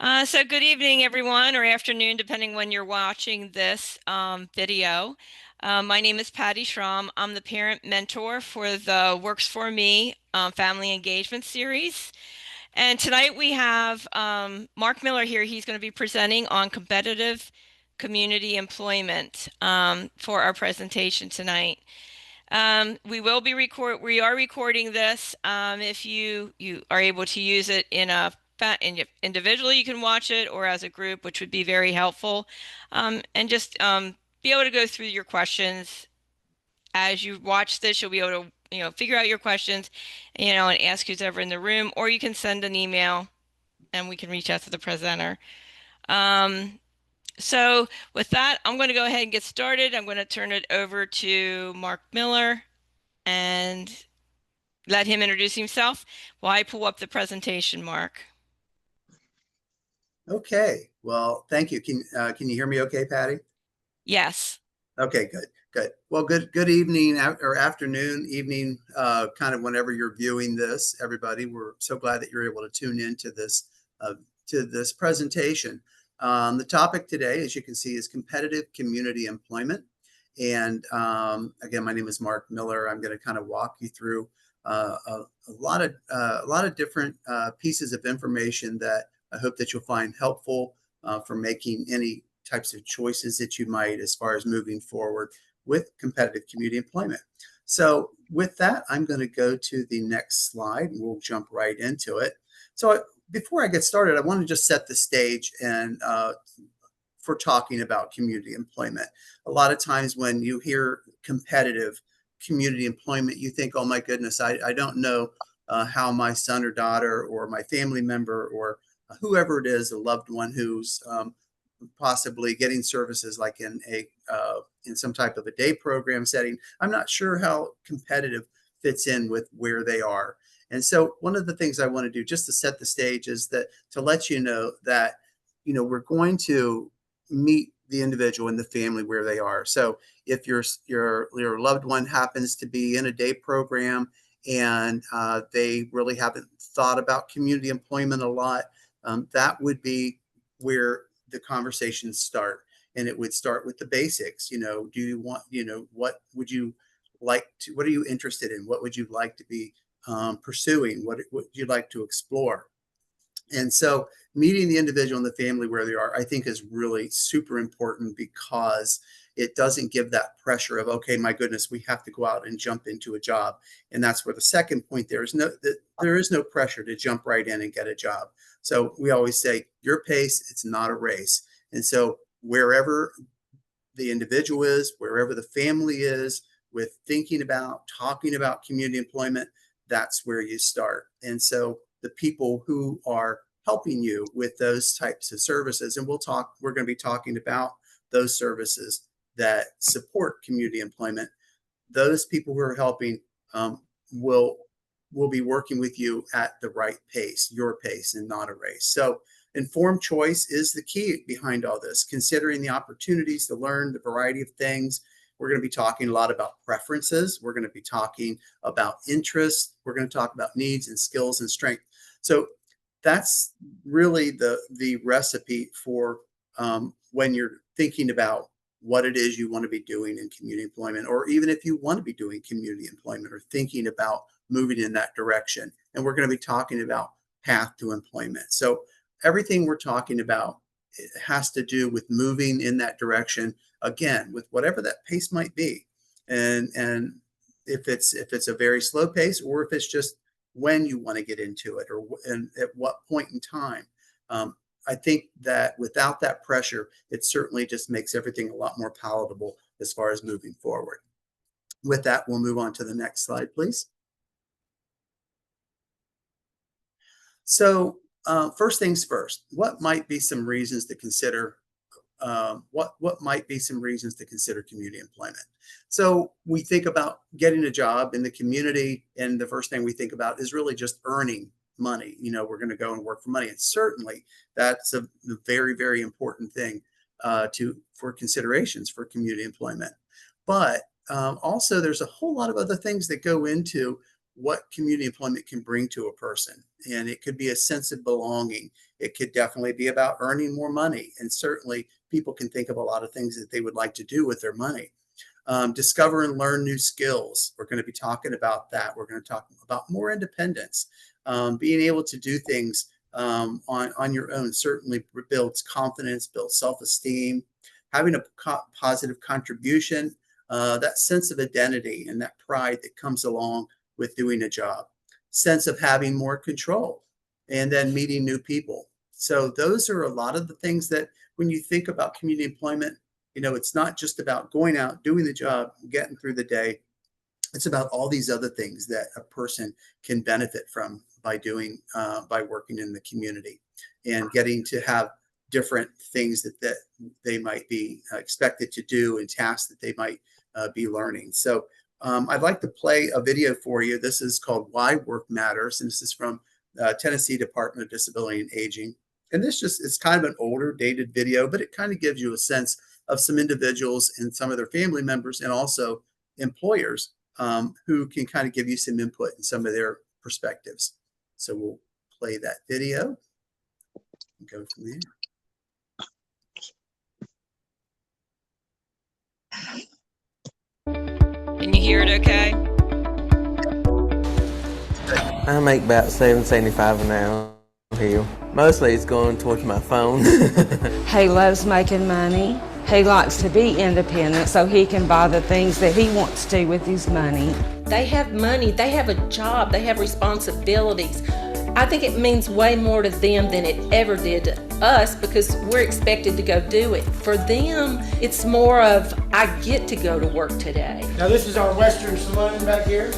So good evening, everyone, or afternoon, depending when you're watching this video. My name is Patty Schramm. I'm the parent mentor for the Works4Me Family Engagement Series. And tonight we have Mark Miller here. He's going to be presenting on competitive community employment for our presentation tonight. We are recording this. If you are able to use it individually, you can watch it, or as a group, which would be very helpful. And just be able to go through your questions as you watch this. You'll be able to figure out your questions, and ask who's ever in the room, or you can send an email, and we can reach out to the presenter. So with that, I'm going to go ahead and get started. I'm going to turn it over to Mark Miller and let him introduce himself while I pull up the presentation, Mark. Okay, well, thank you. Can you hear me okay, Patty? Yes. Okay, good. Well, good evening or afternoon, evening, kind of whenever you're viewing this, everybody. We're so glad that you're able to tune in to this presentation. The topic today, as you can see, is competitive community employment. And again, my name is Mark Miller. I'm going to kind of walk you through a lot of different pieces of information that I hope that you'll find helpful for making any types of choices that you might as far as moving forward with competitive community employment. So with that, I'm going to go to the next slide and we'll jump right into it. So before I get started, I want to just set the stage and for talking about community employment. A lot of times when you hear competitive community employment, you think, oh my goodness, I don't know how my son or daughter or my family member or whoever it is, a loved one who's possibly getting services like in some type of a day program setting. I'm not sure how competitive fits in with where they are. And so one of the things I want to do just to set the stage is that to let you know that, we're going to meet the individual and the family where they are. So if your loved one happens to be in a day program and they really haven't thought about community employment a lot, that would be where the conversations start. And it would start with the basics. Do you want, what would you like to, what are you interested in? What would you like to be pursuing? What would you like to explore? And so meeting the individual and the family where they are, I think is really super important because it doesn't give that pressure of, okay, my goodness, we have to go out and jump into a job. And that's where the second point, there is no pressure to jump right in and get a job. So we always say your pace, it's not a race. And so wherever the individual is, wherever the family is with talking about community employment, that's where you start. And so the people who are helping you with those types of services, and we're going to be talking about those services that support community employment. Those people who are helping will be working with you at the right pace, your pace, and not a race. So informed choice is the key behind all this, considering the opportunities to learn the variety of things. We're going to be talking a lot about preferences. We're going to be talking about interests. We're going to talk about needs and skills and strength. So that's really the recipe for when you're thinking about what it is you want to be doing in community employment, or even if you want to be doing community employment or thinking about moving in that direction. And we're going to be talking about path to employment. So everything we're talking about, it has to do with moving in that direction, again, with whatever that pace might be. And if it's a very slow pace, or if it's just when you want to get into it, and at what point in time. I think that without that pressure, it certainly just makes everything a lot more palatable as far as moving forward. With that, we'll move on to the next slide, please. So first things first, what might be some reasons to consider community employment? So we think about getting a job in the community, and the first thing we think about is really just earning money. We're going to go and work for money, and certainly that's a very, very important thing for considerations for community employment. But also there's a whole lot of other things that go into what community employment can bring to a person. And it could be a sense of belonging. It could definitely be about earning more money. And certainly people can think of a lot of things that they would like to do with their money. Discover and learn new skills. We're going to be talking about that. We're going to talk about more independence. Being able to do things on your own certainly builds confidence, builds self-esteem. Having a positive contribution, that sense of identity and that pride that comes along with doing a job. Sense of having more control, and then meeting new people. So those are a lot of the things that when you think about community employment, it's not just about going out, doing the job, getting through the day. It's about all these other things that a person can benefit from by doing, by working in the community and getting to have different things that they might be expected to do and tasks that they might be learning. So I'd like to play a video for you. This is called Why Work Matters, and this is from Tennessee Department of Disability and Aging. And this just is kind of an older, dated video, but it kind of gives you a sense of some individuals and some of their family members and also employers who can kind of give you some input and some of their perspectives. So we'll play that video and go from there. Can you hear it okay? I make about $7.75 an hour here. Mostly it's going towards my phone. He loves making money. He likes to be independent so he can buy the things that he wants to with his money. They have money, they have a job, they have responsibilities. I think it means way more to them than it ever did to us because we're expected to go do it. For them, it's more of, I get to go to work today. Now this is our Western Saloon back here.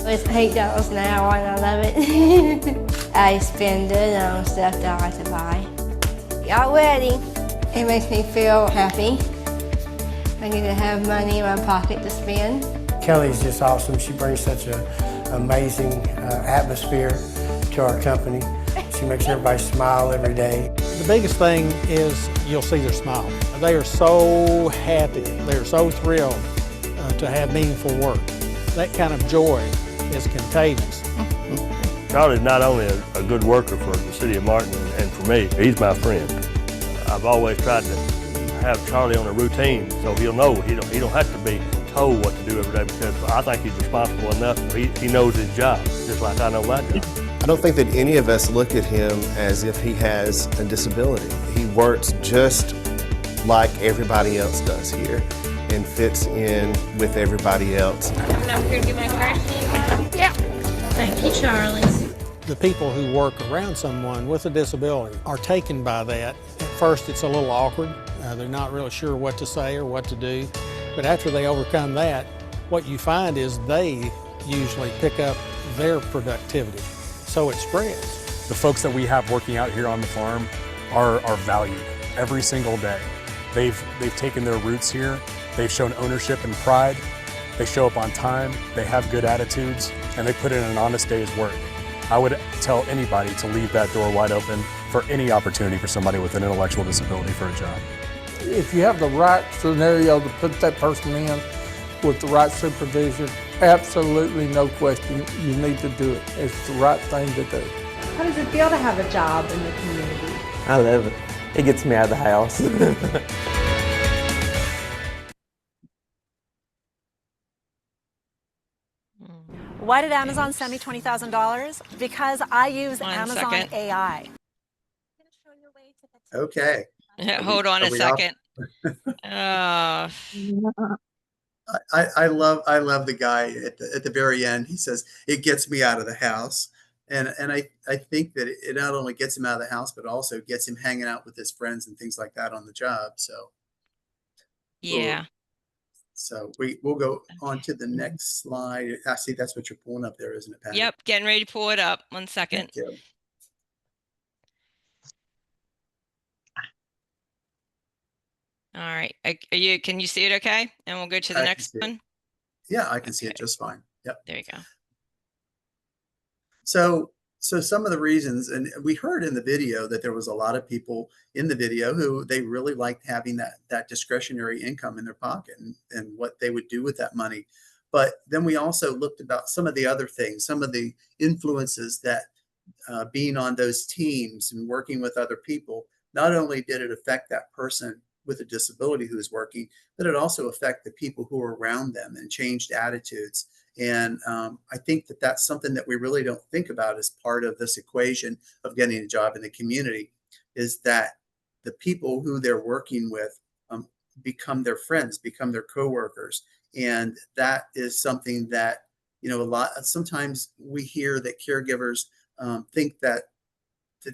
It's $8 an hour and I love it. I spend it on stuff that I like to buy. Already, it makes me feel happy. I get to have money in my pocket to spend. Kelly's just awesome. She brings such an amazing atmosphere to our company. She makes everybody smile every day. The biggest thing is you'll see their smile. They are so happy. They're so thrilled to have meaningful work. That kind of joy is contagious. Charlie's not only a good worker for the city of Martin and for me, he's my friend. I've always tried to have Charlie on a routine so he'll know he don't have to be told what to do every day because I think he's responsible enough. He knows his job, just like I know my job. I don't think that any of us look at him as if he has a disability. He works just like everybody else does here and fits in with everybody else. Coming over here to get my trash can? Yeah. Thank you, Charlie. The people who work around someone with a disability are taken by that. At first it's a little awkward. They're not really sure what to say or what to do. But after they overcome that, what you find is they usually pick up their productivity. So it spreads. The folks that we have working out here on the farm are valued every single day. They've taken their roots here. They've shown ownership and pride. They show up on time. They have good attitudes, and they put in an honest day's work. I would tell anybody to leave that door wide open for any opportunity for somebody with an intellectual disability for a job. If you have the right scenario to put that person in with the right supervision, absolutely no question, you need to do it. It's the right thing to do. How does it feel to have a job in the community? I love it. It gets me out of the house. Why did Amazon send me $20,000? Because I use Amazon AI. Okay. Hold on a second. I love the guy at the very end. He says, it gets me out of the house. And I think that it not only gets him out of the house, but also gets him hanging out with his friends and things like that on the job. So yeah. So we'll go on to the next slide. I see that's what you're pulling up there, isn't it, Patty? Yep, getting ready to pull it up. 1 second. Thank you. All right. Can you see it okay? And we'll go to the next one. Yeah, I can see it just fine. Yep. There you go. So some of the reasons, and we heard in the video that there was a lot of people in the video who they really liked having that discretionary income in their pocket and what they would do with that money. But then we also looked about some of the other things, some of the influences that being on those teams and working with other people, not only did it affect that person with a disability who's working, but it also affect the people who are around them and changed attitudes. And I think that that's something that we really don't think about as part of this equation of getting a job in the community, is that the people who they're working with become their friends, become their coworkers. And that is something that, a lot, sometimes we hear that caregivers think that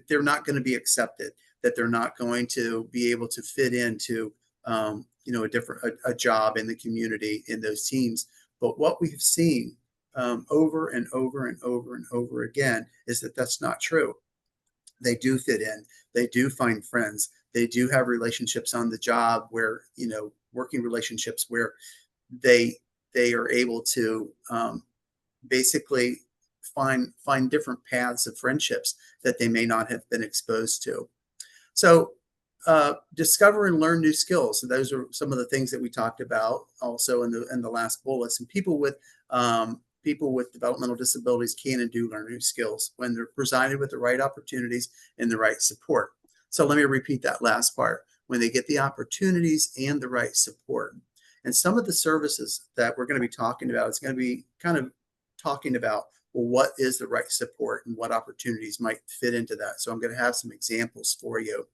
they're not going to be accepted, that they're not going to be able to fit into a job in the community in those teams. But what we've seen over and over and over and over again is that that's not true. They do fit in. They do find friends. They do have relationships on the job where, working relationships where they are able to basically find different paths of friendships that they may not have been exposed to. So discover and learn new skills. So those are some of the things that we talked about also in the last bullets. And people with developmental disabilities can and do learn new skills when they're presented with the right opportunities and the right support. So let me repeat that last part. When they get the opportunities and the right support. And some of the services that we're going to be talking about, it's going to be kind of talking about, well, what is the right support and what opportunities might fit into that. So I'm going to have some examples for you.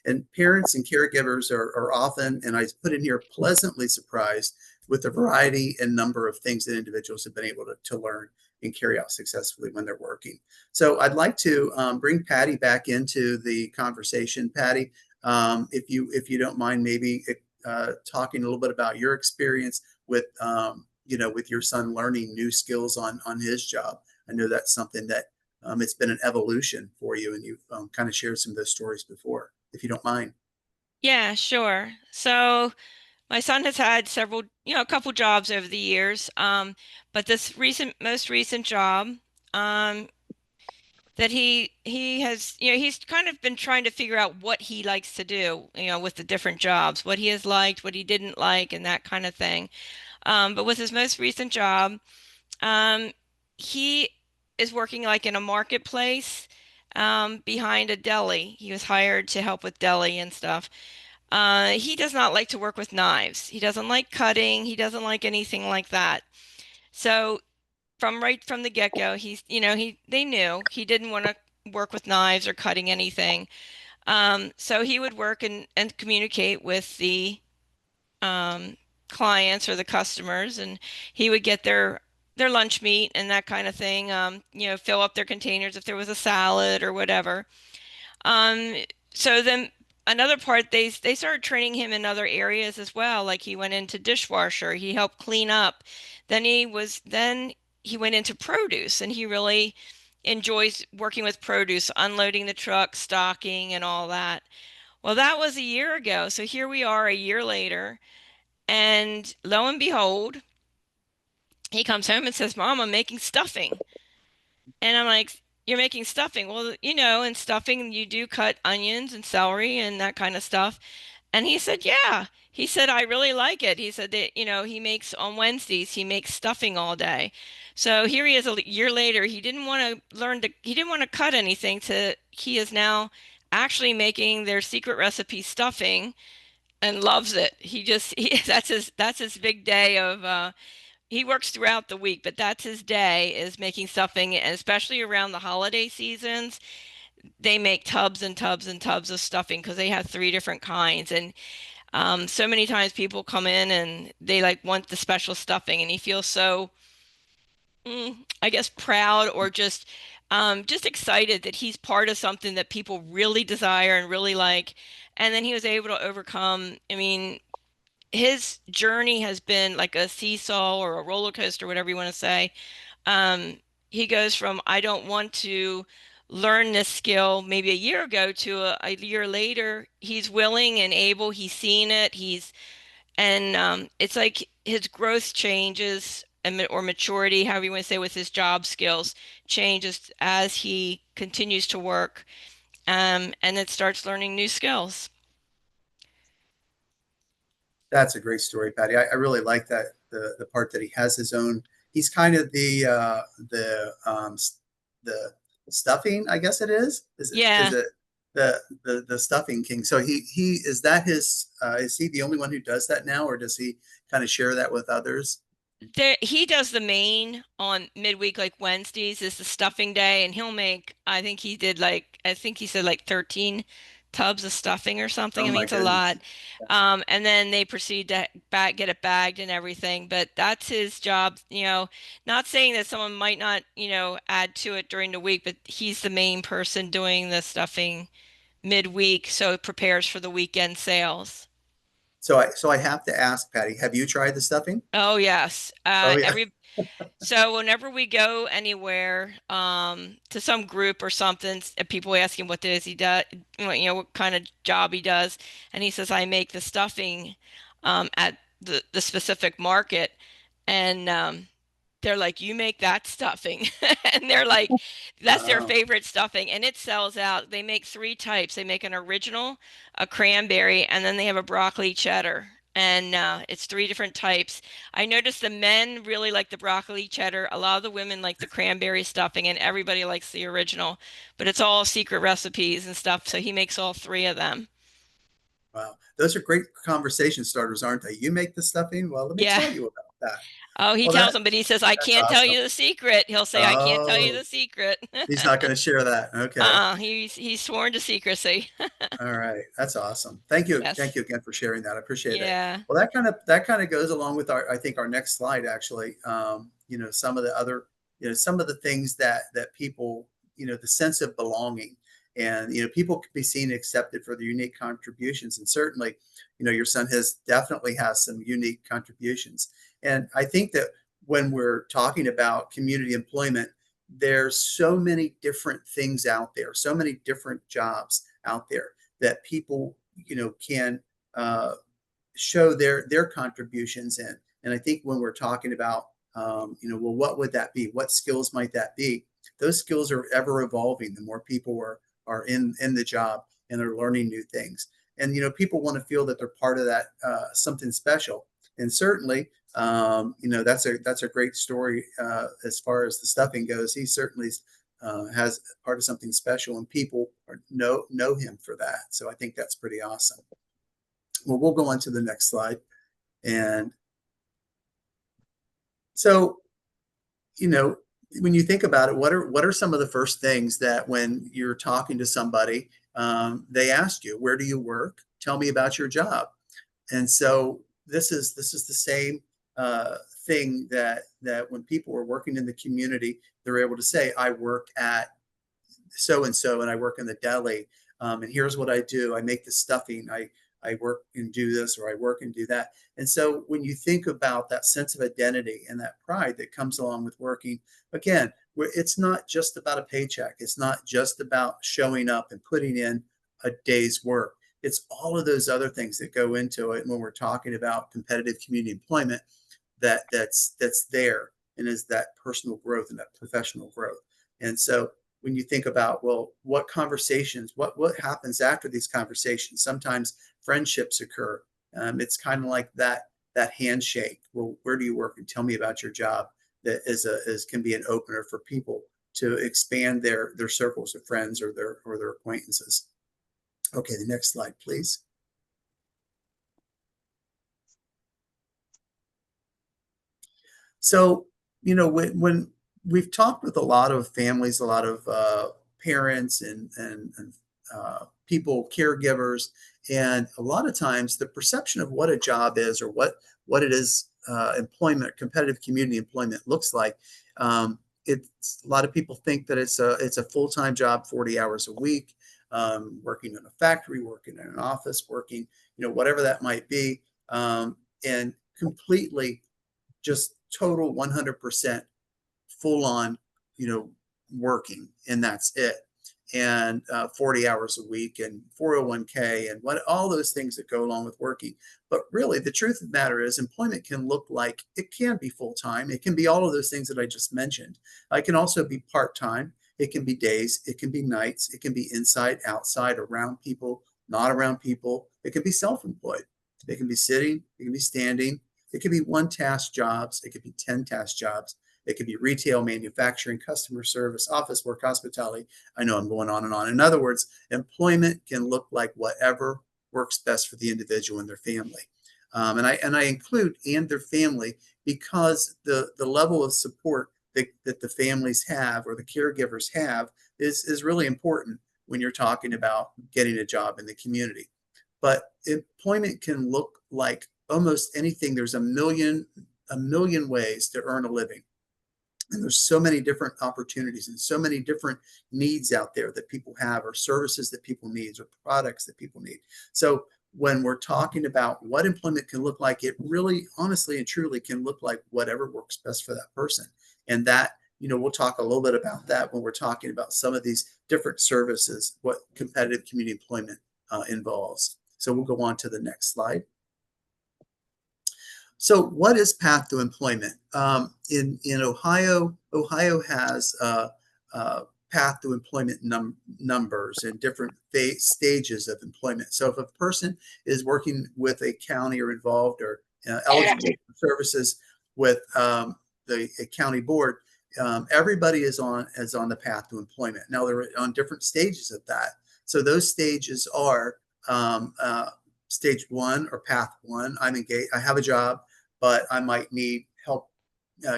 And parents and caregivers are often, and I put in here, pleasantly surprised with the variety and number of things that individuals have been able to learn and carry out successfully when they're working. So I'd like to bring Patty back into the conversation. Patty, if you don't mind, maybe talking a little bit about your experience with with your son learning new skills on his job. I know that's something that it's been an evolution for you, and you've kind of shared some of those stories before, if you don't mind. Yeah, sure. So my son has had several, a couple jobs over the years. But this most recent job, that he has, he's kind of been trying to figure out what he likes to do, with the different jobs, what he has liked, what he didn't like, and that kind of thing. But with his most recent job, um, he is working like in a marketplace, behind a deli. He was hired to help with deli and stuff. He does not like to work with knives. He doesn't like cutting. He doesn't like anything like that. So right from the get-go, they knew he didn't want to work with knives or cutting anything. So he would work and communicate with the clients or the customers, and he would get their lunch meat and that kind of thing. Fill up their containers if there was a salad or whatever. Um, so then another part, they started training him in other areas as well. Like he went into dishwasher, he helped clean up. Then he went into produce, and he really enjoys working with produce, unloading the truck, stocking, and all that. Well, that was a year ago. So here we are a year later, and lo and behold, he comes home and says, "Mom, I'm making stuffing." And I'm like, "You're making stuffing?" Well, in stuffing, you do cut onions and celery and that kind of stuff. And he said, "Yeah." He said, "I really like it." He said that, he makes on Wednesdays, he makes stuffing all day. So here he is a year later. He didn't want to cut anything he is now actually making their secret recipe stuffing and loves it. That's his big day of, he works throughout the week, but that's his day, is making stuffing, and especially around the holiday seasons, they make tubs and tubs and tubs of stuffing because they have three different kinds. And so many times people come in and they like want the special stuffing, and he feels so, I guess, proud, or just excited that he's part of something that people really desire and really like. And then he was able to overcome. I mean, his journey has been like a seesaw or a roller coaster, whatever you want to say. Um, he goes from, I don't want to learn this skill maybe a year ago, to a year later, he's willing and able, he's seen it, it's like his growth changes, or maturity, however you want to say, with his job skills changes as he continues to work, and it starts learning new skills. That's a great story, Patty. I really like that the part that he has his own. He's kind of the stuffing, I guess it is. Is Yeah. it the stuffing king? So he is that his is he the only one who does that now, or does he kind of share that with others? He does the main on midweek, like Wednesdays is the stuffing day, and he'll make, I think he said like 13 tubs of stuffing or something. Oh I mean, my it's a lot. goodness. Yes. And then they proceed to get it bagged and everything. But that's his job, not saying that someone might not, add to it during the week, but he's the main person doing the stuffing midweek, so it prepares for the weekend sales. So I have to ask, Patty, have you tried the stuffing? Oh yes. Oh yeah. So whenever we go anywhere, to some group or something, people ask him what does he do, what kind of job he does, and he says, I make the stuffing, at the specific market, and they're like, you make that stuffing, and they're like, that's their Wow. favorite stuffing, and it sells out. They make three types. They make an original, a cranberry, and then they have a broccoli cheddar. And it's three different types. I noticed the men really like the broccoli cheddar. A lot of the women like the cranberry stuffing, and everybody likes the original. But it's all secret recipes and stuff, so he makes all three of them. Wow. Those are great conversation starters, aren't they? You make the stuffing? Well, let me Yeah. tell you about that. Oh, he Well, tells them, but he says, I that's can't tell awesome. you the secret. He'll say, I can't tell you Oh, the secret. he's not going to share that. Okay. He's sworn to secrecy. All right. That's awesome. Thank you. Yes. Thank you again for sharing that. I appreciate it. Yeah. Well, that kind of goes along with I think our next slide actually. Some of the other, some of the things that people, the sense of belonging, and people can be seen and accepted for their unique contributions. And certainly, your son definitely has some unique contributions. And I think that when we're talking about community employment, there's so many different things out there, so many different jobs out there that people, can show their contributions in. And I think when we're talking about, well, what would that be? What skills might that be? Those skills are ever evolving. The more people are in the job and they're learning new things, and people want to feel that they're part of that, something special. And certainly, that's a great story as far as the stuffing goes. He certainly has part of something special, and people know him for that. So I think that's pretty awesome. Well, we'll go on to the next slide. And so, when you think about it, what are some of the first things that when you're talking to somebody, they ask you, where do you work? Tell me about your job. And so this is the same thing that when people are working in the community, they're able to say, I work at so and so, and I work in the deli, and here's what I do. I make the stuffing. I work and do this, or I work and do that. And so when you think about that sense of identity and that pride that comes along with working, again, it's not just about a paycheck. It's not just about showing up and putting in a day's work. It's all of those other things that go into it. And when we're talking about competitive community employment, that's there, and is that personal growth and that professional growth. And so when you think about, well, what conversations, what happens after these conversations? Sometimes friendships occur. It's kind of like that handshake. Well, where do you work? And tell me about your job. That can be an opener for people to expand their circles of friends or their acquaintances. Okay, the next slide, please. So, when we've talked with a lot of families, a lot of parents and people, caregivers, and a lot of times the perception of what a job is, or what it is, employment, competitive community employment looks like. It's a lot of people think that it's a full-time job, 40 hours a week, working in a factory, working in an office, working, whatever that might be, and completely just total 100% full on, working, and that's it. And 40 hours a week, and 401k, and all those things that go along with working. But really, the truth of the matter is, employment can look like, it can be full time. It can be all of those things that I just mentioned. It can also be part time. It can be days. It can be nights. It can be inside, outside, around people, not around people. It can be self employed. It can be sitting. It can be standing. It could be one task jobs. It could be 10 task jobs. It could be retail, manufacturing, customer service, office work, hospitality. I know I'm going on and on. In other words, employment can look like whatever works best for the individual and their family. And I include and their family because the level of support that the families have or the caregivers have is really important when you're talking about getting a job in the community. But employment can look like almost anything. There's a million ways to earn a living. And there's so many different opportunities and so many different needs out there that people have, or services that people need, or products that people need. So when we're talking about what employment can look like, it really honestly and truly can look like whatever works best for that person. And that, we'll talk a little bit about that when we're talking about some of these different services, what competitive community employment involves. So we'll go on to the next slide. So what is path to employment? In Ohio, Ohio has path to employment numbers and different stages of employment. So if a person is working with a county or involved or eligible for services with the county board, everybody is on the path to employment. Now they're on different stages of that. So those stages are stage 1 or path 1. I'm engaged. I have a job, but I might need help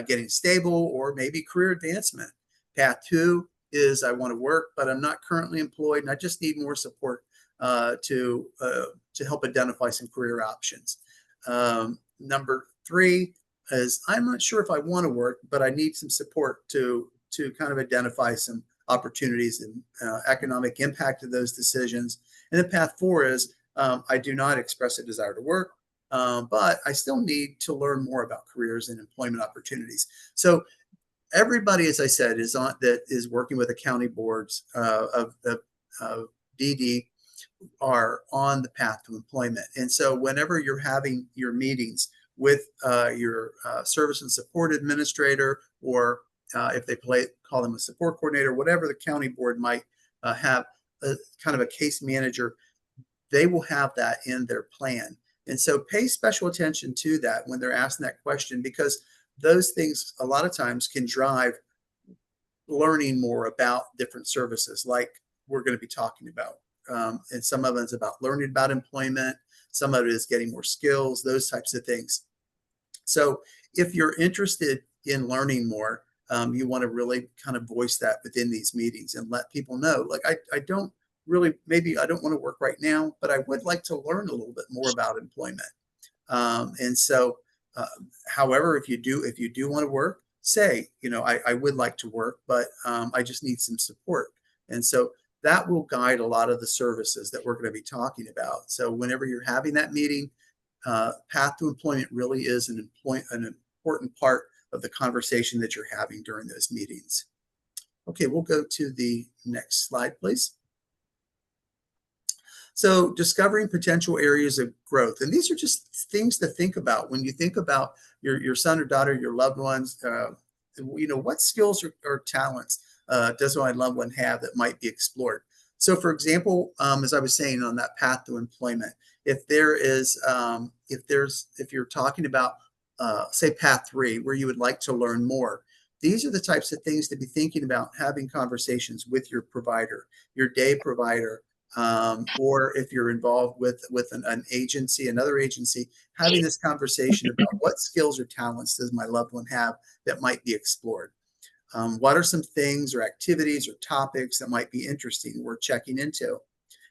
getting stable or maybe career advancement. Path 2 is I want to work, but I'm not currently employed, and I just need more support to help identify some career options. Number 3 is I'm not sure if I want to work, but I need some support to kind of identify some opportunities and economic impact of those decisions. And then path 4 is I do not express a desire to work, but I still need to learn more about careers and employment opportunities. So everybody, as I said, is working with the county boards of DD are on the path to employment. And so whenever you're having your meetings with your service and support administrator, or if they call them a support coordinator, whatever the county board might have, a kind of a case manager, they will have that in their plan. And so pay special attention to that when they're asking that question, because those things a lot of times can drive learning more about different services like we're going to be talking about. And some of it is about learning about employment. Some of it is getting more skills, those types of things. So if you're interested in learning more, you want to really kind of voice that within these meetings and let people know, like, I don't really, maybe I don't want to work right now, but I would like to learn a little bit more about employment. And so, however, if you do want to work, say, I would like to work, but I just need some support. And so that will guide a lot of the services that we're going to be talking about. So whenever you're having that meeting, path to employment really is an important part of the conversation that you're having during those meetings. Okay, we'll go to the next slide, please. So discovering potential areas of growth. And these are just things to think about when you think about your son or daughter, your loved ones. What skills or talents does my loved one have that might be explored? So for example, as I was saying, on that path to employment, if you're talking about say path 3, where you would like to learn more, these are the types of things to be thinking about, having conversations with your provider, your day provider, or if you're involved with an agency, another agency, having this conversation about what skills or talents does my loved one have that might be explored. What are some things or activities or topics that might be interesting worth checking into?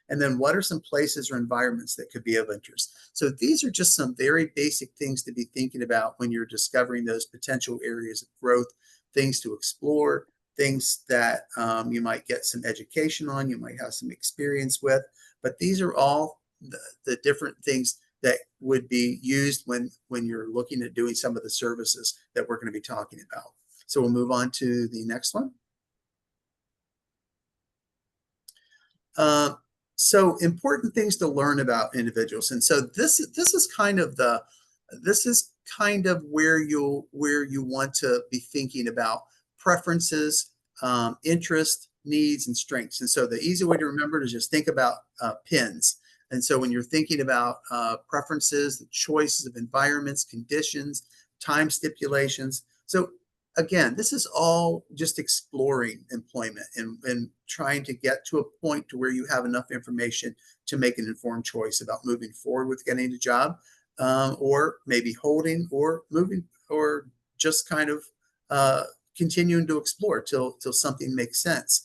And then what are some places or environments that could be of interest? So these are just some very basic things to be thinking about when you're discovering those potential areas of growth, things to explore, things that you might get some education on, you might have some experience with. But these are all the different things that would be used when you're looking at doing some of the services that we're going to be talking about. So we'll move on to the next one. So important things to learn about individuals. And so this is kind of where you want to be thinking about preferences, interests, needs, and strengths. And so the easy way to remember it is just think about pins. And so when you're thinking about preferences, the choices of environments, conditions, time stipulations. So again, this is all just exploring employment and trying to get to a point to where you have enough information to make an informed choice about moving forward with getting a job, or maybe holding or moving, or just kind of continuing to explore till something makes sense.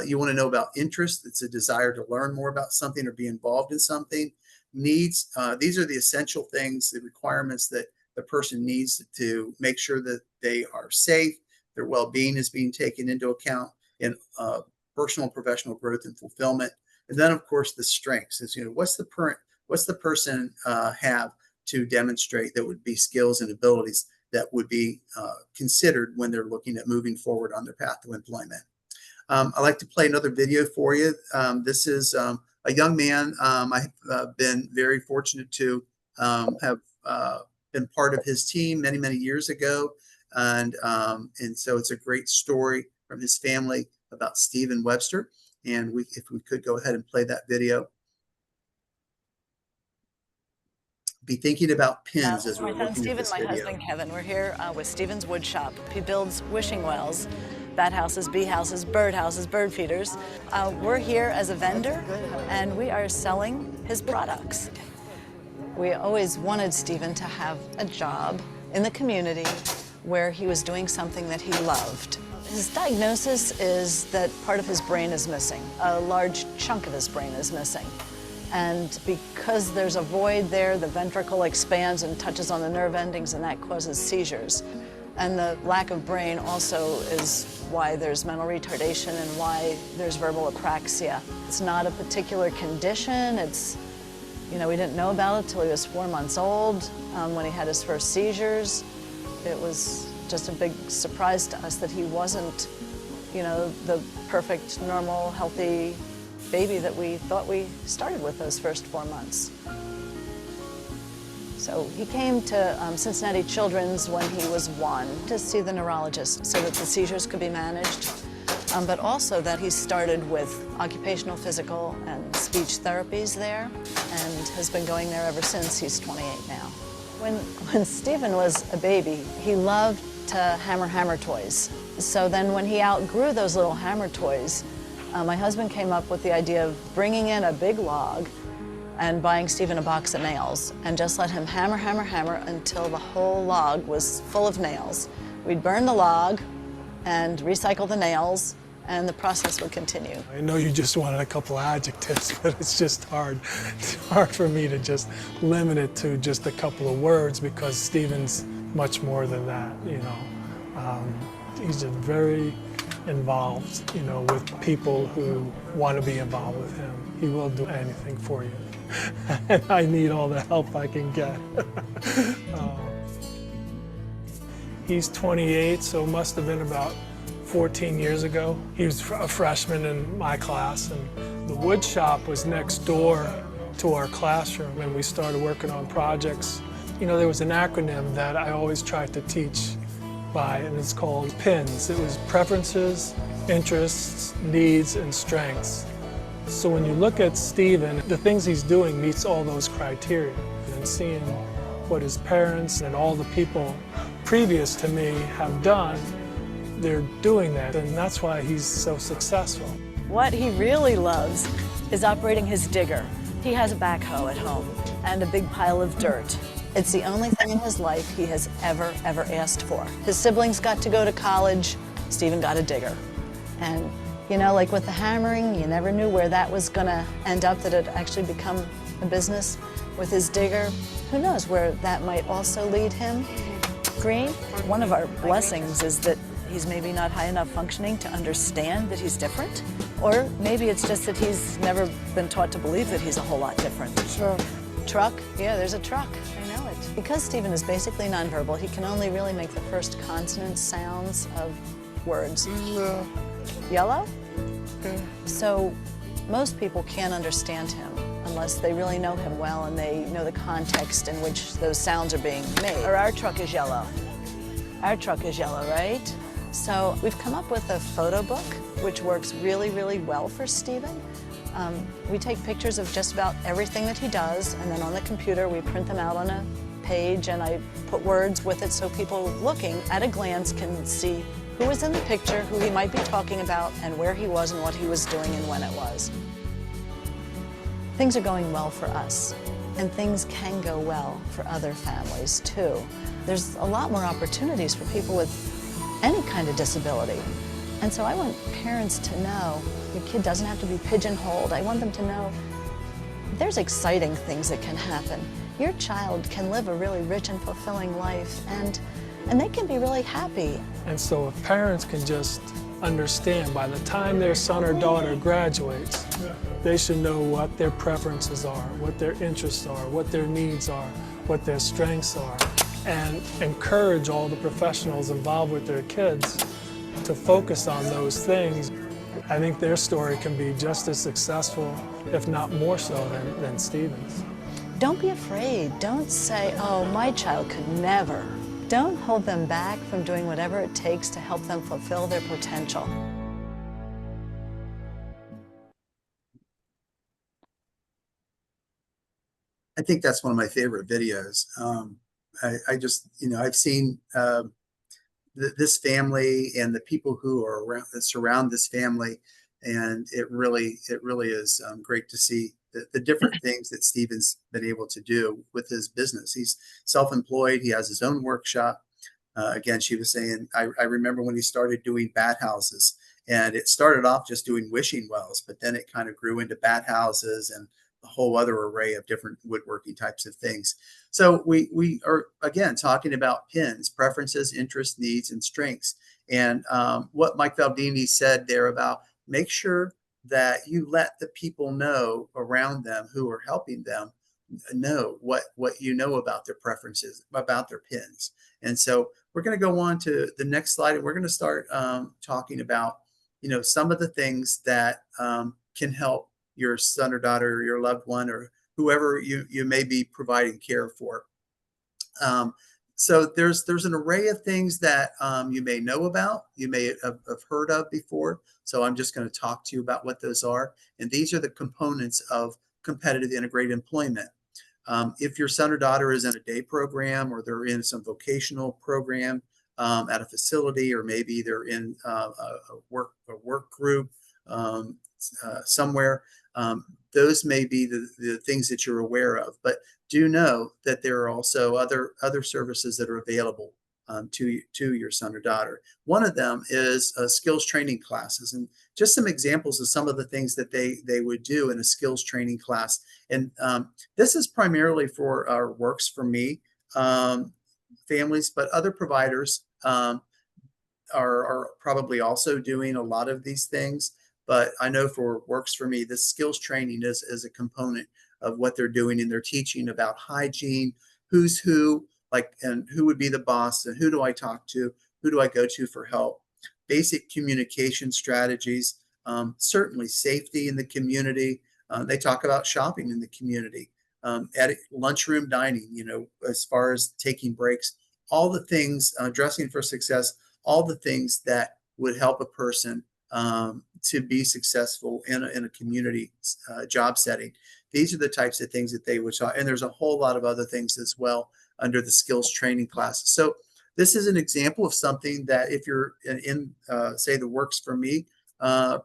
You want to know about interest. It's a desire to learn more about something or be involved in something. Needs. These are the essential things, the requirements that the person needs to make sure that they are safe, their well-being is being taken into account in personal and professional growth and fulfillment. And then, of course, the strengths is, what's the person have to demonstrate that would be skills and abilities that would be considered when they're looking at moving forward on their path to employment. I'd like to play another video for you. This is a young man. I've been very fortunate to have been part of his team many, many years ago. And so it's a great story from his family about Stephen Webster. And if we could go ahead and play that video. Be thinking about pins as we're looking at this video. My husband Kevin, we're here with Stephen's Wood Shop. He builds wishing wells, bat houses, bee houses, bird houses, bird feeders. We're here as a vendor, and we are selling his products. We always wanted Stephen to have a job in the community where he was doing something that he loved. His diagnosis is that part of his brain is missing. A large chunk of his brain is missing. And because there's a void there, the ventricle expands and touches on the nerve endings, and that causes seizures. And the lack of brain also is why there's mental retardation and why there's verbal apraxia. It's not a particular condition. It's, we didn't know about it till he was 4 months old. When he had his first seizures, it was just a big surprise to us that he wasn't, the perfect, normal, healthy baby that we thought we started with those first 4 months. So he came to Cincinnati Children's when he was 1 to see the neurologist so that the seizures could be managed, but also that he started with occupational, physical, and speech therapies there, and has been going there ever since. He's 28 now. When Stephen was a baby, he loved to hammer toys. So then when he outgrew those little hammer toys, my husband came up with the idea of bringing in a big log and buying Stephen a box of nails and just let him hammer until the whole log was full of nails. We'd burn the log and recycle the nails, and the process would continue. I know you just wanted a couple of adjectives, but it's just hard. It's hard for me to just limit it to just a couple of words because Stephen's much more than that, He's just very involved, with people who want to be involved with him. He will do anything for you. And I need all the help I can get. He's 28, so it must have been about 14 years ago. He was a freshman in my class, and the wood shop was next door to our classroom, and we started working on projects. There was an acronym that I always tried to teach by, and it's called PINS. It was preferences, interests, needs, and strengths. So when you look at Stephen, the things he's doing meets all those criteria. And seeing what his parents and all the people previous to me have done, they're doing that, and that's why he's so successful. What he really loves is operating his digger. He has a backhoe at home and a big pile of dirt. It's the only thing in his life he has ever asked for. His siblings got to go to college, Stephen got a digger. And like with the hammering, you never knew where that was gonna end up, that it actually become a business. With his digger, who knows where that might also lead him. Green, one of our blessings is that he's maybe not high enough functioning to understand that he's different, or maybe it's just that he's never been taught to believe that he's a whole lot different. Sure. Truck, yeah, there's a truck, I know it. Because Stephen is basically nonverbal, he can only really make the first consonant sounds of words. Yeah. Yellow? Yeah. So most people can't understand him unless they really know him well and they know the context in which those sounds are being made. Or our truck is yellow. Our truck is yellow, right? So we've come up with a photo book which works really well for Stephen. We take pictures of just about everything that he does, and then on the computer we print them out on a page, and I put words with it so people looking at a glance can see who was in the picture, who he might be talking about, and where he was and what he was doing and when it was. Things are going well for us, and things can go well for other families too. There's a lot more opportunities for people with any kind of disability. And so I want parents to know your kid doesn't have to be pigeonholed. I want them to know there's exciting things that can happen. Your child can live a really rich and fulfilling life, and they can be really happy. And so if parents can just understand by the time their son or daughter graduates, they should know what their preferences are, what their interests are, what their needs are, what their strengths are, and encourage all the professionals involved with their kids to focus on those things. I think their story can be just as successful, if not more so, than Stephen's. Don't be afraid. Don't say, oh, my child could never. Don't hold them back from doing whatever it takes to help them fulfill their potential. I think that's one of my favorite videos. I just, I've seen this family and the people who are around that surround this family, and it really is great to see the different things that Stephen's been able to do with his business. He's self-employed. He has his own workshop. Again, she was saying, I remember when he started doing bat houses, and it started off just doing wishing wells, but then it kind of grew into bat houses and a whole other array of different woodworking types of things. So we are, again, talking about pins, preferences, interests, needs, and strengths. And what Mike Valdini said there about make sure that you let the people know around them who are helping them know what you know about their preferences, about their pins. And so we're going to go on to the next slide, and we're going to start talking about, some of the things that can help your son or daughter or your loved one or whoever you may be providing care for. So there's an array of things that you may know about, you may have heard of before. So I'm just going to talk to you about what those are. And these are the components of competitive integrated employment. If your son or daughter is in a day program, or they're in some vocational program at a facility, or maybe they're in a work group somewhere, those may be the things that you're aware of. But do know that there are also other services that are available to your son or daughter. One of them is skills training classes, and just some examples of some of the things that they would do in a skills training class. And this is primarily for our Works4Me families, but other providers are probably also doing a lot of these things. But I know for Works4Me, this skills training is a component of what they're doing, and they're teaching about hygiene, who's who, and who would be the boss, and who do I talk to, who do I go to for help, basic communication strategies, certainly safety in the community. They talk about shopping in the community, at lunchroom dining, as far as taking breaks, all the things, dressing for success, all the things that would help a person to be successful in a community job setting. These are the types of things that they would talk, and there's a whole lot of other things as well under the skills training classes. So this is an example of something that if you're in say the Works4Me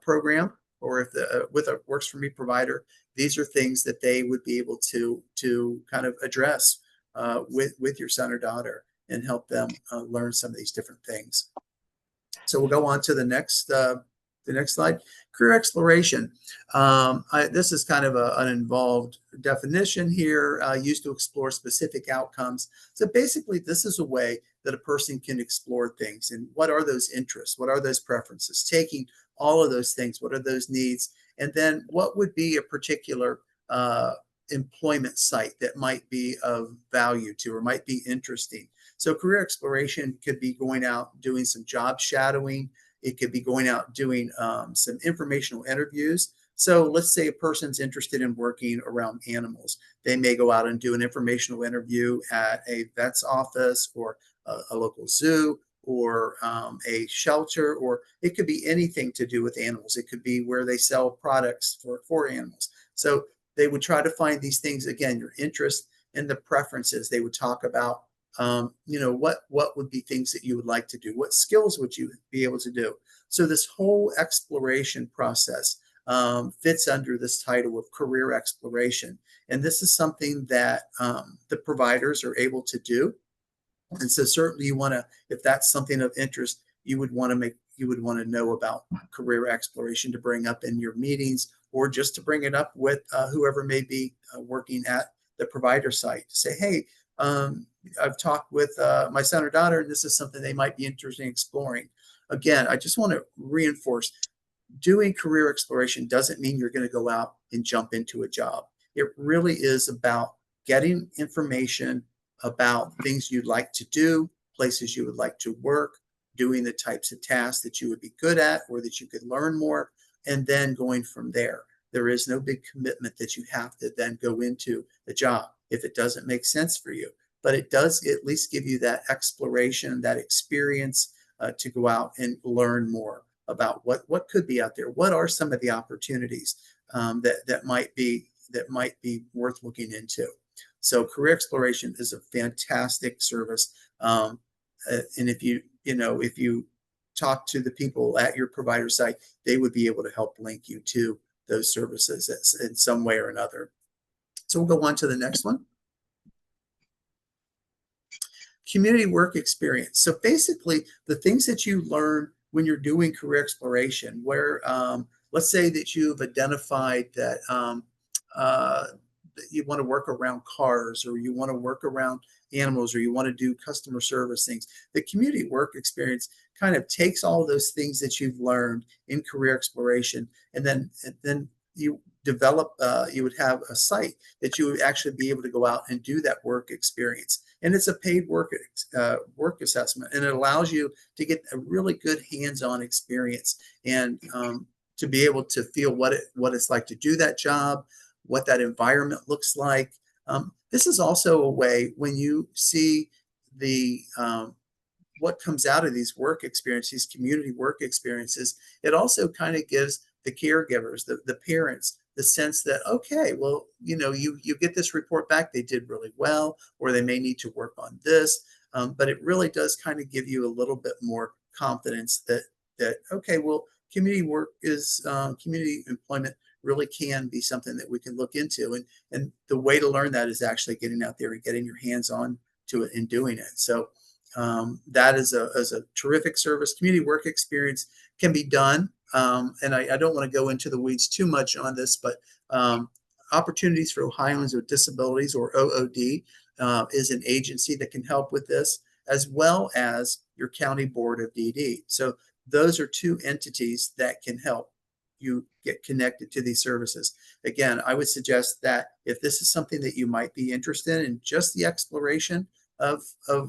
program, or if with a Works4Me provider, these are things that they would be able to kind of address with your son or daughter and help them learn some of these different things. So we'll go on to the next slide. Career exploration. This is kind of an involved definition here, used to explore specific outcomes. So basically, this is a way that a person can explore things. And what are those interests? What are those preferences? Taking all of those things, what are those needs? And then what would be a particular employment site that might be of value to, or might be interesting? So career exploration could be going out doing some job shadowing. It could be going out doing some informational interviews. So let's say a person's interested in working around animals. They may go out and do an informational interview at a vet's office or a local zoo, or a shelter, or it could be anything to do with animals. It could be where they sell products for animals. So they would try to find these things, again, your interest and the preferences. They would talk about, what would be things that you would like to do? What skills would you be able to do? So this whole exploration process fits under this title of career exploration. And this is something that the providers are able to do. And so certainly you want to, if that's something of interest, you would want to know about career exploration to bring up in your meetings, or just to bring it up with whoever may be working at the provider site. Say, hey, I've talked with my son or daughter, and this is something they might be interested in exploring. Again, I just want to reinforce, doing career exploration doesn't mean you're going to go out and jump into a job. It really is about getting information about things you'd like to do, places you would like to work, doing the types of tasks that you would be good at or that you could learn more, and then going from there. There is no big commitment that you have to then go into the job if it doesn't make sense for you. But it does at least give you that exploration, that experience to go out and learn more about what could be out there. What are some of the opportunities that might be worth looking into? So career exploration is a fantastic service. And if you talk to the people at your provider site, they would be able to help link you to those services in some way or another. So we'll go on to the next one. Community work experience. So basically the things that you learn when you're doing career exploration, where let's say that you've identified that you want to work around cars, or you want to work around animals, or you want to do customer service things. The community work experience kind of takes all of those things that you've learned in career exploration, and then you develop, you would have a site that you would actually be able to go out and do that work experience. And it's a paid work assessment, and it allows you to get a really good hands-on experience, and to be able to feel what it's like to do that job, what that environment looks like. This is also a way, when you see the what comes out of these work experiences, community work experiences, it also kind of gives the caregivers, the parents, the sense that, okay, well, you get this report back, they did really well, or they may need to work on this. But it really does kind of give you a little bit more confidence that okay, well, community work is community employment really can be something that we can look into. And the way to learn that is actually getting out there and getting your hands on to it and doing it. So that is a terrific service. Community work experience can be done. And I don't want to go into the weeds too much on this, but Opportunities for Ohioans with Disabilities, or OOD, is an agency that can help with this, as well as your county board of DD. So those are two entities that can help you get connected to these services. Again, I would suggest that if this is something that you might be interested in, just the exploration of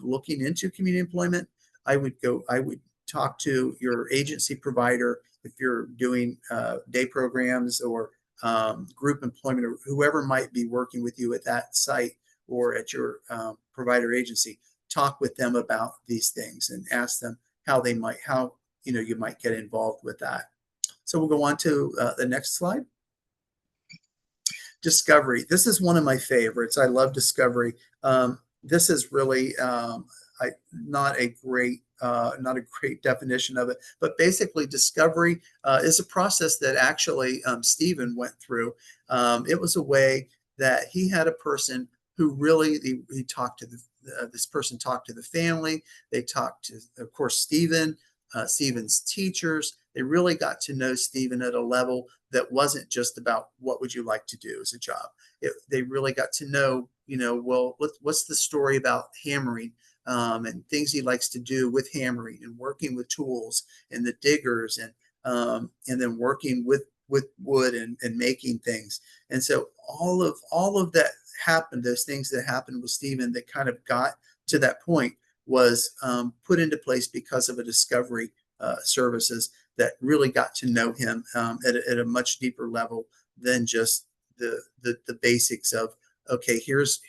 looking into community employment, I would talk to your agency provider if you're doing day programs or group employment, or whoever might be working with you at that site or at your provider agency. Talk with them about these things and ask them how you might get involved with that. So we'll go on to the next slide. Discovery. This is one of my favorites. I love Discovery. This is really not a great definition of it, but basically Discovery is a process that actually Stephen went through. It was a way that he had a person who really, he talked to this person talked to the family. They talked to, of course, Stephen's teachers. They really got to know Stephen at a level that wasn't just about what would you like to do as a job. They really got to know, well, what's the story about hammering and things he likes to do with hammering and working with tools and the diggers and then working with wood and making things. And so all of that happened, those things that happened with Stephen that kind of got to that point was put into place because of a Discovery services that really got to know him at a much deeper level than just the basics of, okay, here's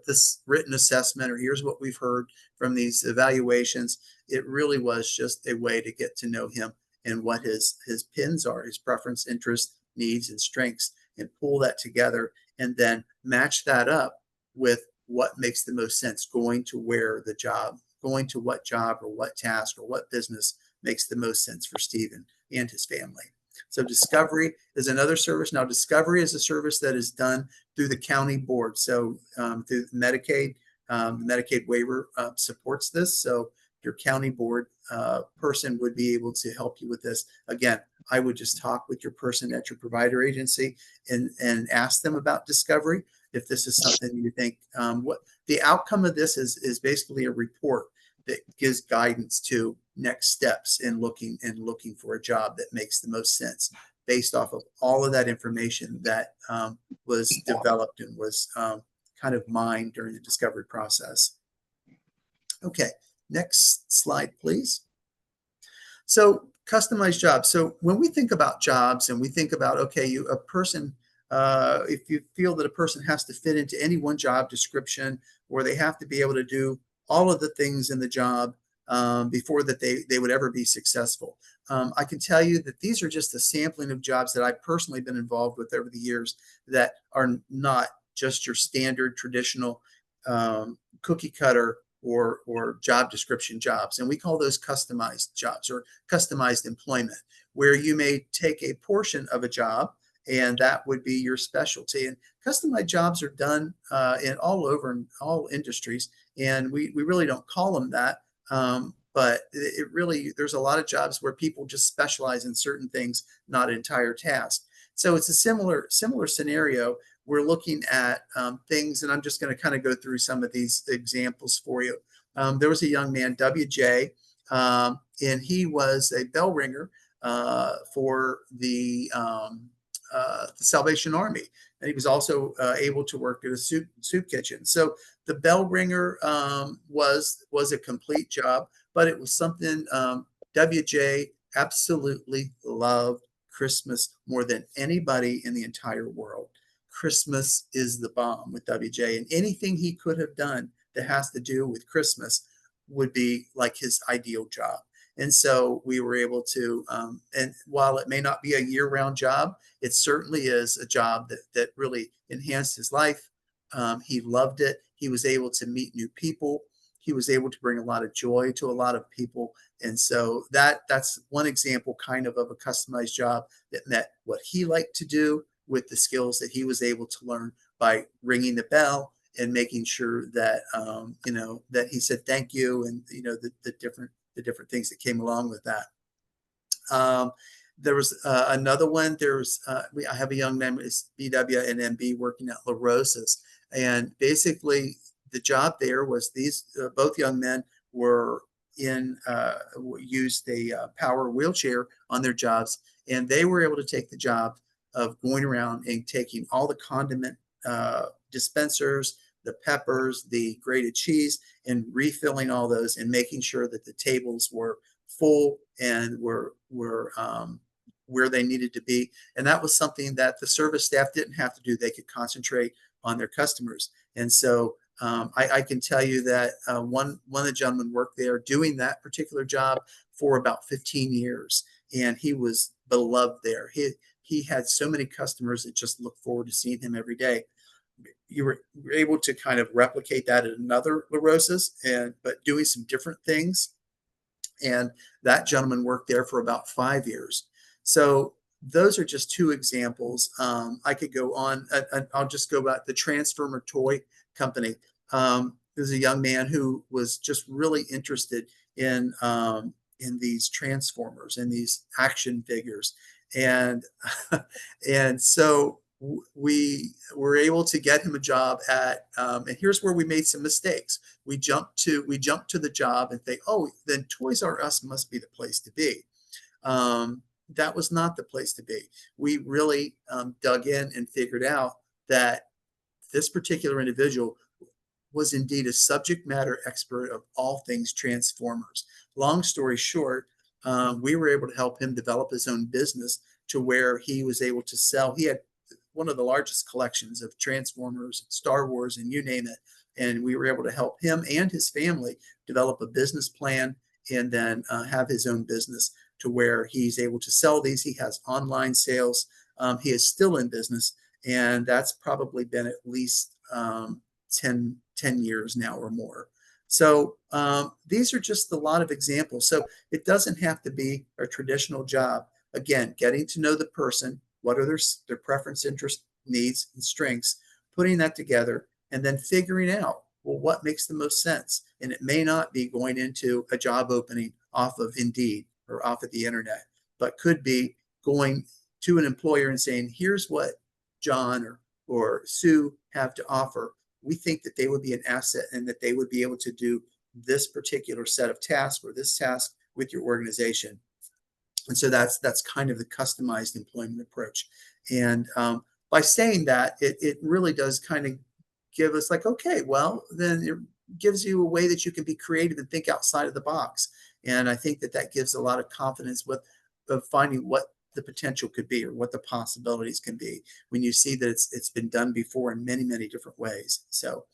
this written assessment, or here's what we've heard from these evaluations, it really was just a way to get to know him and what his pins are, his preference, interests, needs, and strengths, and pull that together and then match that up with what makes the most sense, going to what job or what task or what business makes the most sense for Stephen and his family. So Discovery is another service. Now, Discovery is a service that is done through the county board. So through Medicaid, Medicaid waiver supports this. So your county board person would be able to help you with this. Again, I would just talk with your person at your provider agency and ask them about Discovery. If this is something you think, what the outcome of this is basically a report that gives guidance to next steps in looking for a job that makes the most sense based off of all of that information that was developed and was kind of mined during the discovery process. Okay, next slide, please. So customized jobs. So when we think about jobs and we think about, okay, a person, if you feel that a person has to fit into any one job description, or they have to be able to do all of the things in the job before that they would ever be successful. I can tell you that these are just a sampling of jobs that I've personally been involved with over the years that are not just your standard traditional cookie cutter or job description jobs. And we call those customized jobs or customized employment, where you may take a portion of a job and that would be your specialty. And customized jobs are done in all industries, and we really don't call them that. But it really, there's a lot of jobs where people just specialize in certain things, not entire tasks. So it's a similar scenario. We're looking at things, and I'm just going to kind of go through some of these examples for you. There was a young man, WJ, and he was a bell ringer for the Salvation Army. And he was also able to work at a soup kitchen. So the bell ringer was a complete job, but it was something WJ absolutely loved Christmas more than anybody in the entire world. Christmas is the bomb with WJ, and anything he could have done that has to do with Christmas would be like his ideal job. And so we were able to, and while it may not be a year-round job, it certainly is a job that really enhanced his life. He loved it. He was able to meet new people. He was able to bring a lot of joy to a lot of people. And so that's one example kind of a customized job that met what he liked to do with the skills that he was able to learn by ringing the bell and making sure that, that he said thank you, and, the different things that came along with that. There was another one. I have a young man, is BW and MB, working at La Rosa's, and basically the job there was these both young men were used a power wheelchair on their jobs, and they were able to take the job of going around and taking all the condiment dispensers, the peppers, the grated cheese, and refilling all those and making sure that the tables were full and were where they needed to be. And that was something that the service staff didn't have to do. They could concentrate on their customers. And so I can tell you that one of the gentlemen worked there doing that particular job for about 15 years, and he was beloved there. He had so many customers that just looked forward to seeing him every day. You were able to kind of replicate that at another La Rosa's, but doing some different things. And that gentleman worked there for about 5 years. So those are just two examples. I could go on. I'll just go about the Transformer Toy Company. There's a young man who was just really interested in these Transformers and these action figures. And so we were able to get him a job at, and here's where we made some mistakes. We jumped to the job and think, oh, then Toys R Us must be the place to be. That was not the place to be. We really dug in and figured out that this particular individual was indeed a subject matter expert of all things Transformers. Long story short, we were able to help him develop his own business to where he was able to sell. He had one of the largest collections of Transformers, Star Wars, and you name it. And we were able to help him and his family develop a business plan and then have his own business to where he's able to sell these. He has online sales. He is still in business, and that's probably been at least 10 years now or more. So these are just a lot of examples. So it doesn't have to be a traditional job. Again, getting to know the person, what are their preference, interest, needs, and strengths, putting that together, and then figuring out, well, what makes the most sense. And it may not be going into a job opening off of Indeed or off of the internet, but could be going to an employer and saying, here's what John or Sue have to offer. We think that they would be an asset and that they would be able to do this particular set of tasks or this task with your organization. And so that's kind of the customized employment approach. And by saying that, it really does kind of give us like, okay, well, then it gives you a way that you can be creative and think outside of the box. And I think that gives a lot of confidence of finding what the potential could be or what the possibilities can be when you see that it's been done before in many, many different ways. So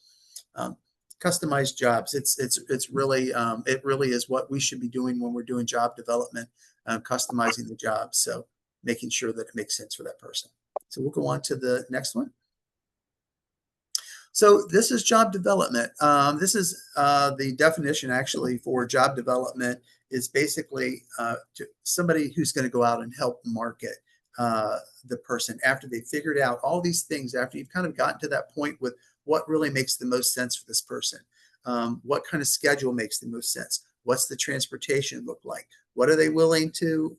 customized jobs, it's really it really is what we should be doing when we're doing job development, customizing the job. So making sure that it makes sense for that person. So we'll go on to the next one. So this is job development. This is the definition actually for job development is basically somebody who's going to go out and help market the person after they figured out all these things, after you've kind of gotten to that point with what really makes the most sense for this person. What kind of schedule makes the most sense? What's the transportation look like? What are they willing to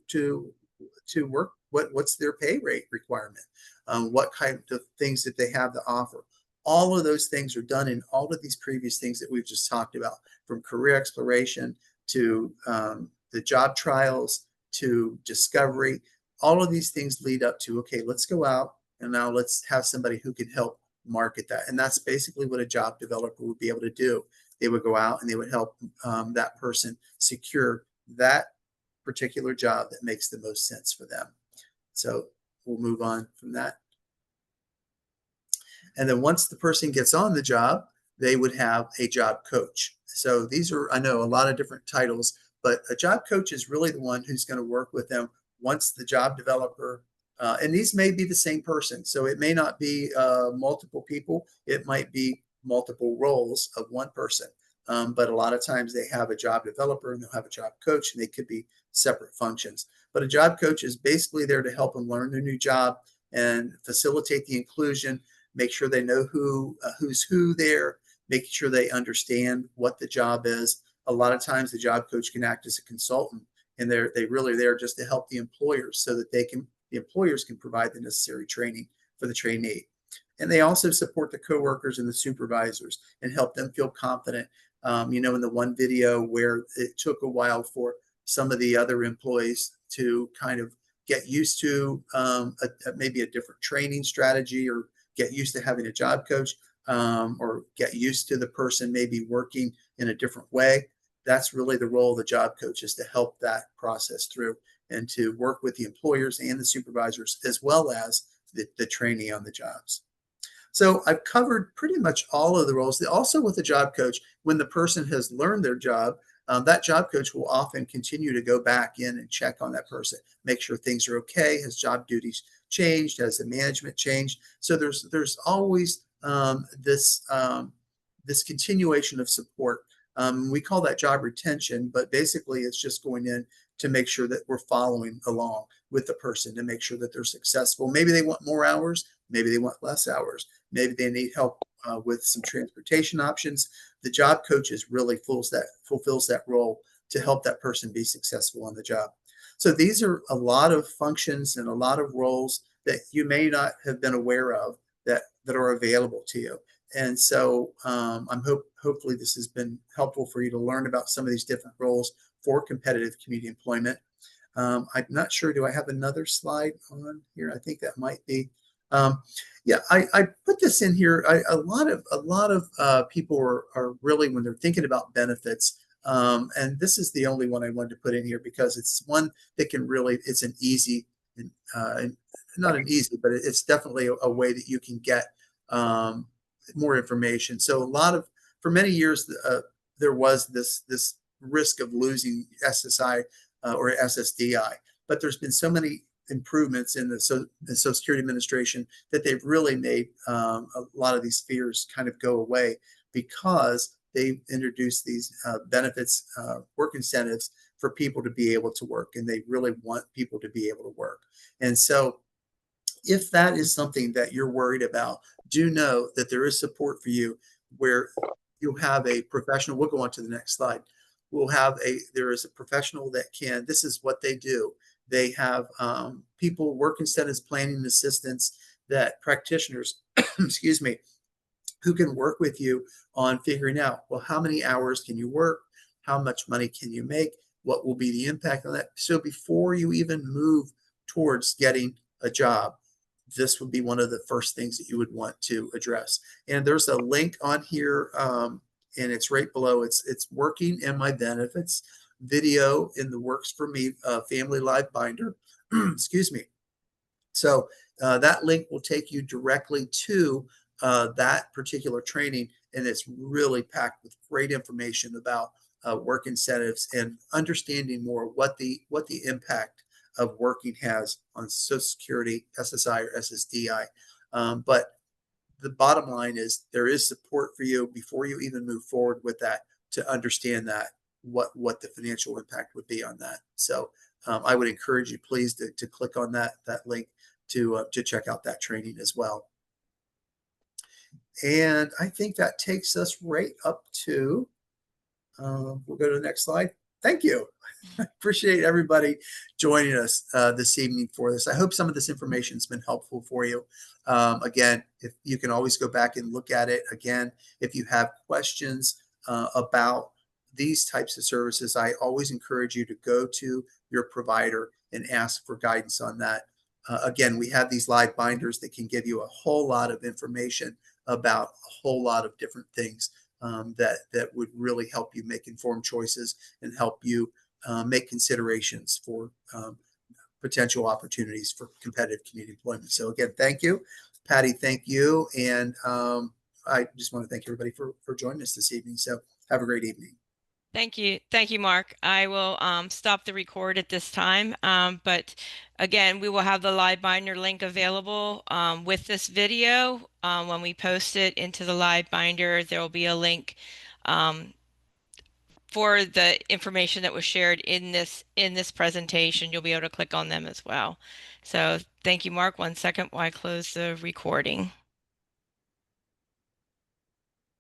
work? What's their pay rate requirement? What kind of things that they have to offer? All of those things are done in all of these previous things that we've just talked about, from career exploration to the job trials to discovery. All of these things lead up to, okay, let's go out and now let's have somebody who can help market that. And that's basically what a job developer would be able to do. They would go out and they would help that person secure that particular job that makes the most sense for them. So we'll move on from that. And then once the person gets on the job, they would have a job coach. So these are, I know, a lot of different titles, but a job coach is really the one who's going to work with them once the job developer, and these may be the same person. So it may not be multiple people. It might be multiple roles of one person. But a lot of times they have a job developer and they'll have a job coach, and they could be separate functions. But a job coach is basically there to help them learn their new job and facilitate the inclusion, make sure they know who's who there, making sure they understand what the job is. A lot of times the job coach can act as a consultant, and they're really there just to help the employers so that the employers can provide the necessary training for the trainee. And they also support the coworkers and the supervisors and help them feel confident. In the one video where it took a while for some of the other employees to kind of get used to maybe a different training strategy, or get used to having a job coach, or get used to the person maybe working in a different way. That's really the role of the job coach, is to help that process through and to work with the employers and the supervisors, as well as the trainee on the jobs. So I've covered pretty much all of the roles. Also with a job coach, when the person has learned their job, that job coach will often continue to go back in and check on that person, make sure things are okay. Has job duties changed? Has the management changed? So there's always this continuation of support. We call that job retention, but basically it's just going in to make sure that we're following along with the person to make sure that they're successful. Maybe they want more hours, maybe they want less hours, maybe they need help with some transportation options. The job coach really fulfills that role to help that person be successful on the job. So these are a lot of functions and a lot of roles that you may not have been aware of that are available to you. And so hopefully this has been helpful for you to learn about some of these different roles for competitive community employment. I'm not sure, do I have another slide on here? I think that might be. Yeah, I put this in here. A lot of people are really, when they're thinking about benefits, and this is the only one I wanted to put in here because it's one that can really, it's an easy, not an easy, but it's definitely a way that you can get more information. So for many years, there was this risk of losing SSI or SSDI. But there's been so many improvements in the Social Security Administration that they've really made a lot of these fears kind of go away, because they've introduced these benefits, work incentives for people to be able to work, and they really want people to be able to work. And so if that is something that you're worried about, do know that there is support for you, where you'll have a professional. We'll go on to the next slide. There is a professional that this is what they do. They have people, work incentives planning assistants, that practitioners, excuse me, who can work with you on figuring out, well, how many hours can you work? How much money can you make? What will be the impact on that? So before you even move towards getting a job, this would be one of the first things that you would want to address. And there's a link on here, and it's right below. It's Working and My Benefits video in the Works for Me Family Live Binder. Excuse me. So that link will take you directly to that particular training, and it's really packed with great information about work incentives and understanding more what the impact of working has on Social Security, SSI, or SSDI. But the bottom line is there is support for you before you even move forward with that, to understand that what the financial impact would be on that. So I would encourage you, please, to click on that link to check out that training as well. And I think that takes us right up to, we'll go to the next slide. Thank you. I appreciate everybody joining us this evening for this. I hope some of this information has been helpful for you. Again, if you can always go back and look at it again. If you have questions about these types of services, I always encourage you to go to your provider and ask for guidance on that. Again, we have these live binders that can give you a whole lot of information about a whole lot of different things that would really help you make informed choices and help you make considerations for potential opportunities for competitive community employment. So again, thank you, Patty. Thank you. And I just want to thank everybody for joining us this evening. So have a great evening. Thank you. Thank you, Mark. I will stop the record at this time. But again, we will have the live binder link available with this video. When we post it into the live binder, there will be a link for the information that was shared in this presentation. You'll be able to click on them as well. So thank you, Mark. 1 second while I close the recording.